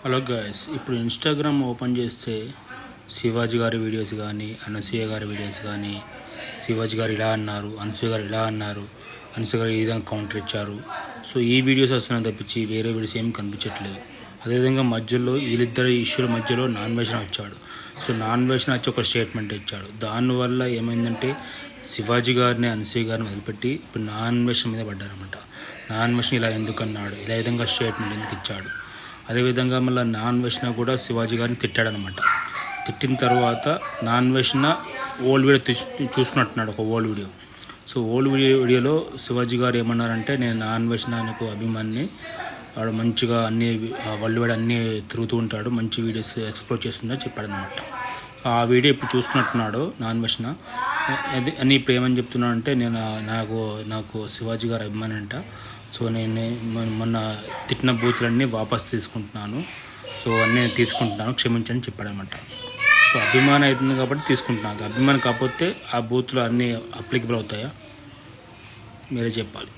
Hello guys, ఇప్పుడు Instagram open చేస్తే శివాజీ గారి వీడియోస్ కానీ, అనసూయ గారి వీడియోస్ కానీ, శివాజీ గారు ఇలా అన్నారు, అనసూయ గారు ఇలా అన్నారు, అనసూయ గారు ఈ విధంగా కౌంటర్ ఇచ్చారు. సో ఈ వీడియోస్ వస్తున్నాయి తప్పించి వేరే వీడియోస్ ఏం కనిపించట్లేదు. అదేవిధంగా మధ్యలో వీళ్ళిద్దరి ఇష్యూల మధ్యలో నాన్ వెషన్ వచ్చాడు. సో నాన్ వెషన్ వచ్చి ఒక స్టేట్మెంట్ ఇచ్చాడు. దానివల్ల ఏమైందంటే శివాజీ గారిని, అనసూయ గారిని వదిలిపెట్టి ఇప్పుడు నాన్ వెషన్ మీద పడ్డారనమాట. నాన్ వెషన్ ఇలా ఎందుకు అన్నాడు, ఇలా విధంగా స్టేట్మెంట్ ఎందుకు ఇచ్చాడు. అదేవిధంగా మళ్ళీ నాన్ వెష్ణ కూడా శివాజీ గారిని తిట్టాడనమాట. తిట్టిన తర్వాత నాన్ వెష్ణ ఓల్డ్ వీడియో చూసుకున్నట్టున్నాడు, ఒక ఓల్డ్ వీడియో. సో ఓల్డ్ వీడియోలో శివాజీ గారు ఏమన్నారంటే, నేను నాన్ వెష్ణకు అభిమాని, వాడు మంచిగా అన్ని వరల్డ్ వైడ్ అన్నీ తిరుగుతూ ఉంటాడు, మంచి వీడియోస్ ఎక్స్ప్లోర్ చేస్తుందని చెప్పాడనమాట. ఆ వీడియో ఇప్పుడు చూసుకున్నట్టున్నాడు నాన్ వెష్ణ. అని ఇప్పుడు ఏమని చెప్తున్నాడు అంటే, నాకు శివాజీ గారు అభిమాని అంట. సో నేను మొన్న తిట్టిన బూతులన్నీ వాపస్ తీసుకుంటున్నాను, సో అన్నీ తీసుకుంటున్నాను, క్షమించని చెప్పాడనమాట. సో అభిమానం అవుతుంది కాబట్టి తీసుకుంటున్నాను. అభిమానం కాకపోతే ఆ బూతులు అన్నీ అప్లికబుల్ అవుతాయా, మీరే చెప్పాలి.